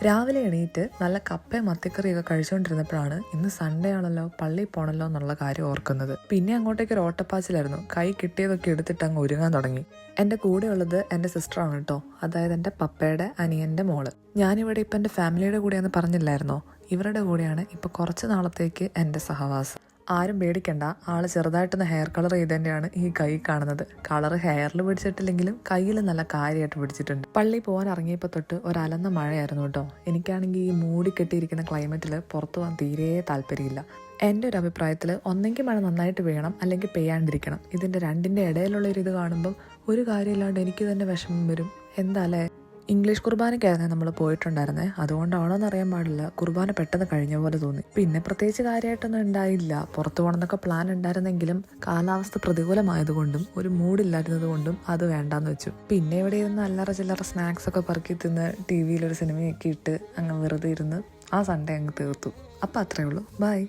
രാവിലെ എണീറ്റ് നല്ല കപ്പയും മത്തിക്കറിയൊക്കെ കഴിച്ചുകൊണ്ടിരുന്നപ്പോഴാണ് ഇന്ന് സൺഡേ ആണല്ലോ, പള്ളിയിൽ പോകണല്ലോ എന്നുള്ള കാര്യം ഓർക്കുന്നത്. പിന്നെ അങ്ങോട്ടേക്ക് ഒരു ഓട്ടപ്പാച്ചിലായിരുന്നു. കൈ കിട്ടിയതൊക്കെ എടുത്തിട്ട് അങ്ങ് ഒരുങ്ങാൻ തുടങ്ങി. എൻ്റെ കൂടെയുള്ളത് എൻ്റെ സിസ്റ്ററാണ് കേട്ടോ, അതായത് എൻ്റെ പപ്പയുടെ അനിയൻ്റെ മോള്. ഞാനിവിടെ ഇപ്പം എൻ്റെ ഫാമിലിയുടെ കൂടെയാന്ന് പറഞ്ഞില്ലായിരുന്നോ, ഇവരുടെ കൂടെയാണ് ഇപ്പം കുറച്ച് നാളത്തേക്ക് എൻ്റെ സഹവാസം. ആരും പേടിക്കണ്ട, ആള് ചെറുതായിട്ടൊന്ന് ഹെയർ കളർ ചെയ്ത് തന്നെയാണ് ഈ കൈ കാണുന്നത്. കളർ ഹെയറിൽ പിടിച്ചിട്ടില്ലെങ്കിലും കയ്യിൽ നല്ല കാര്യമായിട്ട് പിടിച്ചിട്ടുണ്ട്. പള്ളി പോകാൻ ഇറങ്ങിയപ്പോൾ തൊട്ട് ഒരലന്ന മഴയായിരുന്നു കേട്ടോ. എനിക്കാണെങ്കിൽ ഈ മൂടി കെട്ടിയിരിക്കുന്ന ക്ലൈമറ്റിൽ പുറത്തു പോകാൻ തീരെ താല്പര്യമില്ല. എൻ്റെ ഒരു അഭിപ്രായത്തിൽ ഒന്നെങ്കിൽ മഴ നന്നായിട്ട് പെയ്യണം, അല്ലെങ്കിൽ പെയ്യാണ്ടിരിക്കണം. ഇതിൻ്റെ രണ്ടിൻ്റെ ഇടയിലുള്ള ഒരു ഇത് കാണുമ്പം ഒരു കാര്യമില്ലാണ്ട് എനിക്ക് തന്നെ വിഷമം വരും. എന്താ അല്ലേ? ഇംഗ്ലീഷ് കുർബാനയ്ക്കായിരുന്നേ നമ്മൾ പോയിട്ടുണ്ടായിരുന്നേ. അതുകൊണ്ടാണോ എന്നറിയാൻ പാടില്ല, കുർബാന പെട്ടെന്ന് കഴിഞ്ഞ പോലെ തോന്നി. പിന്നെ പ്രത്യേകിച്ച് കാര്യമായിട്ടൊന്നും ഉണ്ടായില്ല. പുറത്തു പോകണമെന്നൊക്കെ പ്ലാൻ ഉണ്ടായിരുന്നെങ്കിലും കാലാവസ്ഥ പ്രതികൂലമായതുകൊണ്ടും ഒരു മൂഡില്ലായിരുന്നത് കൊണ്ടും അത് വേണ്ടാന്ന് വെച്ചു. പിന്നെ ഇവിടെ ഇരുന്ന് അല്ലറ ചില്ലറ സ്നാക്സ് ഒക്കെ പറക്കി തിന്ന് TV-യിലൊരു സിനിമയൊക്കെ ഇട്ട് അങ്ങ് വെറുതെ ഇരുന്ന് ആ സൺഡേ അങ്ങ് തീർത്തു. അപ്പം അത്രയേ ഉള്ളൂ. ബൈ.